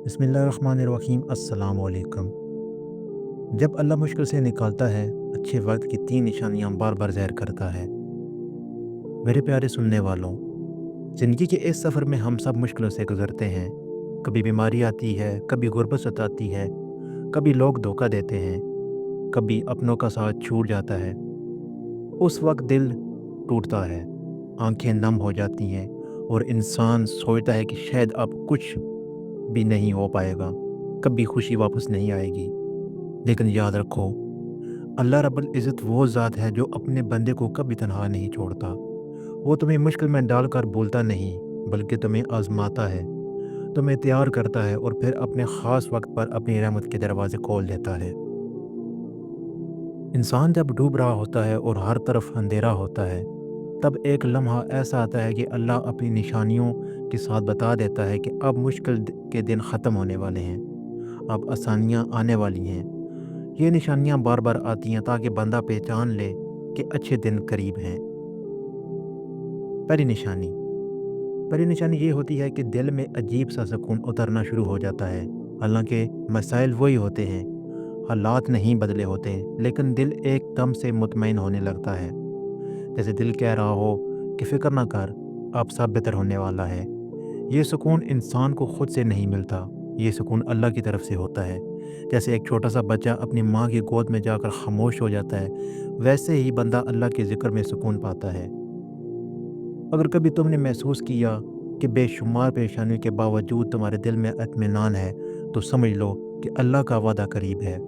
بسم اللہ الرحمن الرحیم۔ السلام علیکم۔ جب اللہ مشکل سے نکالتا ہے، اچھے وقت کی 3 نشانیاں بار بار ظاہر کرتا ہے۔ میرے پیارے سننے والوں، زندگی کے اس سفر میں ہم سب مشکلوں سے گزرتے ہیں۔ کبھی بیماری آتی ہے، کبھی غربت ستاتی ہے، کبھی لوگ دھوکہ دیتے ہیں، کبھی اپنوں کا ساتھ چھوٹ جاتا ہے۔ اس وقت دل ٹوٹتا ہے، آنکھیں نم ہو جاتی ہیں اور انسان سوچتا ہے کہ شاید اب کچھ بھی نہیں ہو پائے گا، کبھی خوشی واپس نہیں آئے گی۔ لیکن یاد رکھو، اللہ رب العزت وہ ذات ہے جو اپنے بندے کو کبھی تنہا نہیں چھوڑتا۔ وہ تمہیں مشکل میں ڈال کر بولتا نہیں، بلکہ تمہیں آزماتا ہے، تمہیں تیار کرتا ہے اور پھر اپنے خاص وقت پر اپنی رحمت کے دروازے کھول دیتا ہے۔ انسان جب ڈوب رہا ہوتا ہے اور ہر طرف اندھیرا ہوتا ہے، تب ایک لمحہ ایسا آتا ہے کہ اللہ اپنی نشانیوں کے ساتھ بتا دیتا ہے کہ اب مشکل کے دن ختم ہونے والے ہیں، اب آسانیاں آنے والی ہیں۔ یہ نشانیاں بار بار آتی ہیں تاکہ بندہ پہچان لے کہ اچھے دن قریب ہیں۔ پہلی نشانی پہلی نشانی یہ ہوتی ہے کہ دل میں عجیب سا سکون اترنا شروع ہو جاتا ہے۔ حالانکہ مسائل وہی ہوتے ہیں، حالات نہیں بدلے ہوتے، لیکن دل ایک دم سے مطمئن ہونے لگتا ہے، جیسے دل کہہ رہا ہو کہ فکر نہ کر، اب سب بہتر ہونے والا ہے۔ یہ سکون انسان کو خود سے نہیں ملتا، یہ سکون اللہ کی طرف سے ہوتا ہے۔ جیسے ایک چھوٹا سا بچہ اپنی ماں کی گود میں جا کر خاموش ہو جاتا ہے، ویسے ہی بندہ اللہ کے ذکر میں سکون پاتا ہے۔ اگر کبھی تم نے محسوس کیا کہ بے شمار پریشانیوں کے باوجود تمہارے دل میں اطمینان ہے، تو سمجھ لو کہ اللہ کا وعدہ قریب ہے،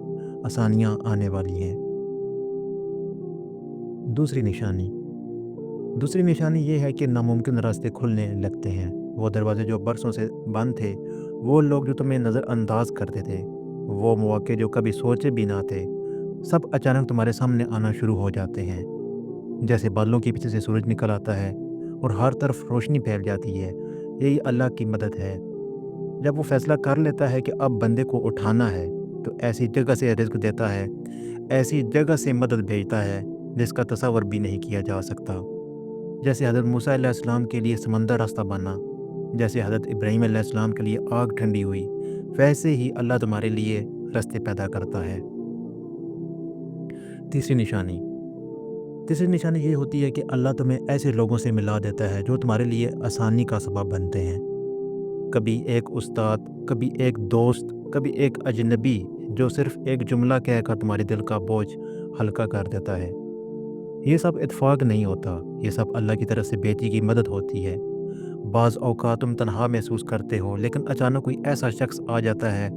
آسانیاں آنے والی ہیں۔ دوسری نشانی یہ ہے کہ ناممکن راستے کھلنے لگتے ہیں۔ وہ دروازے جو برسوں سے بند تھے، وہ لوگ جو تمہیں نظر انداز کرتے تھے، وہ مواقع جو کبھی سوچے بھی نہ تھے، سب اچانک تمہارے سامنے آنا شروع ہو جاتے ہیں۔ جیسے بادلوں کے پیچھے سے سورج نکل آتا ہے اور ہر طرف روشنی پھیل جاتی ہے، یہی اللہ کی مدد ہے۔ جب وہ فیصلہ کر لیتا ہے کہ اب بندے کو اٹھانا ہے، تو ایسی جگہ سے رزق دیتا ہے، ایسی جگہ سے مدد بھیجتا ہے جس کا تصور بھی نہیں کیا جا سکتا۔ جیسے حضرت موسیٰ علیہ السلام کے لیے سمندر راستہ بنا، جیسے حضرت ابراہیم علیہ السلام کے لیے آگ ٹھنڈی ہوئی، ویسے ہی اللہ تمہارے لیے راستے پیدا کرتا ہے۔ تیسری نشانی یہ ہوتی ہے کہ اللہ تمہیں ایسے لوگوں سے ملا دیتا ہے جو تمہارے لیے آسانی کا سبب بنتے ہیں۔ کبھی ایک استاد، کبھی ایک دوست، کبھی ایک اجنبی جو صرف ایک جملہ کہہ کر تمہارے دل کا بوجھ ہلکا کر دیتا ہے۔ یہ سب اتفاق نہیں ہوتا، یہ سب اللہ کی طرف سے بیٹی کی مدد ہوتی ہے۔ بعض اوقات تم تنہا محسوس کرتے ہو، لیکن اچانک کوئی ایسا شخص آ جاتا ہے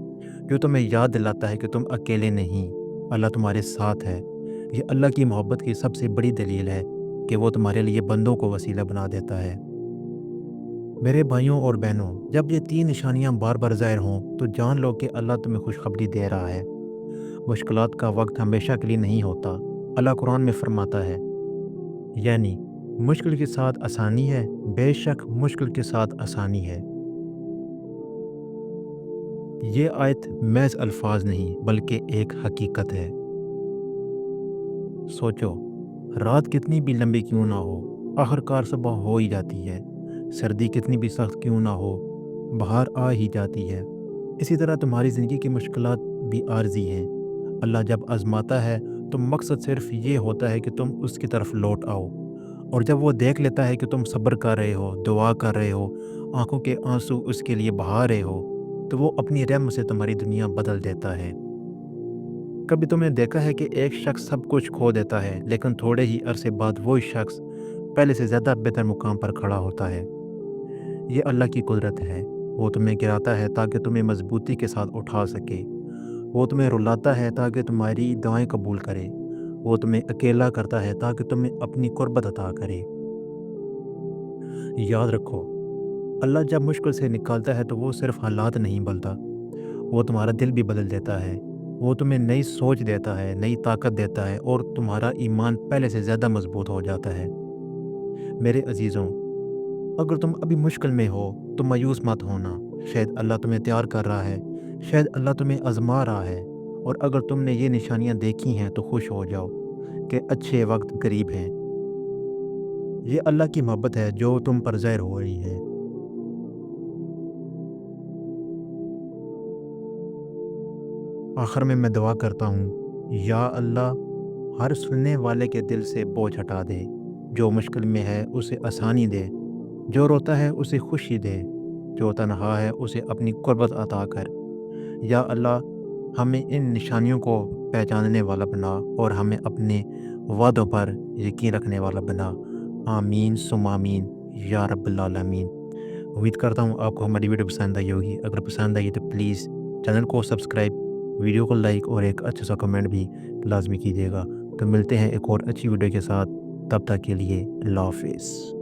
جو تمہیں یاد دلاتا ہے کہ تم اکیلے نہیں، اللہ تمہارے ساتھ ہے۔ یہ اللہ کی محبت کی سب سے بڑی دلیل ہے کہ وہ تمہارے لیے بندوں کو وسیلہ بنا دیتا ہے۔ میرے بھائیوں اور بہنوں، جب یہ 3 نشانیاں بار بار ظاہر ہوں تو جان لو کہ اللہ تمہیں خوشخبری دے رہا ہے۔ مشکلات کا وقت ہمیشہ کے لیے نہیں ہوتا۔ اللہ قرآن میں فرماتا ہے، یعنی مشکل کے ساتھ آسانی ہے، بے شک مشکل کے ساتھ آسانی ہے۔ یہ آیت محض الفاظ نہیں بلکہ ایک حقیقت ہے۔ سوچو، رات کتنی بھی لمبی کیوں نہ ہو، آخرکار صبح ہو ہی جاتی ہے۔ سردی کتنی بھی سخت کیوں نہ ہو، بہار آ ہی جاتی ہے۔ اسی طرح تمہاری زندگی کی مشکلات بھی عارضی ہیں۔ اللہ جب آزماتا ہے تو مقصد صرف یہ ہوتا ہے کہ تم اس کی طرف لوٹ آؤ، اور جب وہ دیکھ لیتا ہے کہ تم صبر کر رہے ہو، دعا کر رہے ہو، آنکھوں کے آنسو اس کے لیے بہا رہے ہو، تو وہ اپنی رحمت سے تمہاری دنیا بدل دیتا ہے۔ کبھی تم نے دیکھا ہے کہ ایک شخص سب کچھ کھو دیتا ہے، لیکن تھوڑے ہی عرصے بعد وہی شخص پہلے سے زیادہ بہتر مقام پر کھڑا ہوتا ہے۔ یہ اللہ کی قدرت ہے۔ وہ تمہیں گراتا ہے تاکہ تمہیں مضبوطی کے ساتھ اٹھا سکے۔ وہ تمہیں رلاتا ہے تاکہ تمہاری دعائیں قبول کرے۔ وہ تمہیں اکیلا کرتا ہے تاکہ تمہیں اپنی قربت عطا کرے۔ یاد رکھو، اللہ جب مشکل سے نکالتا ہے تو وہ صرف حالات نہیں بدلتا، وہ تمہارا دل بھی بدل دیتا ہے۔ وہ تمہیں نئی سوچ دیتا ہے، نئی طاقت دیتا ہے، اور تمہارا ایمان پہلے سے زیادہ مضبوط ہو جاتا ہے۔ میرے عزیزوں، اگر تم ابھی مشکل میں ہو تو مایوس مت ہونا۔ شاید اللہ تمہیں تیار کر رہا ہے، شاید اللہ تمہیں آزما رہا ہے، اور اگر تم نے یہ نشانیاں دیکھی ہیں تو خوش ہو جاؤ کہ اچھے وقت قریب ہیں۔ یہ اللہ کی محبت ہے جو تم پر ظاہر ہو رہی ہے۔ آخر میں دعا کرتا ہوں، یا اللہ ہر سننے والے کے دل سے بوجھ ہٹا دے، جو مشکل میں ہے اسے آسانی دے، جو روتا ہے اسے خوشی دے، جو تنہا ہے اسے اپنی قربت عطا کر۔ یا اللہ ہمیں ان نشانیوں کو پہچاننے والا بنا اور ہمیں اپنے وعدوں پر یقین رکھنے والا بنا۔ آمین ثم آمین یا رب العالمین۔ امید کرتا ہوں آپ کو ہماری ویڈیو پسند آئی ہوگی۔ اگر پسند آئی تو پلیز چینل کو سبسکرائب، ویڈیو کو لائک اور ایک اچھا سا کمنٹ بھی لازمی کیجیے گا۔ تو ملتے ہیں ایک اور اچھی ویڈیو کے ساتھ، تب تک کے لیے اللہ حافظ۔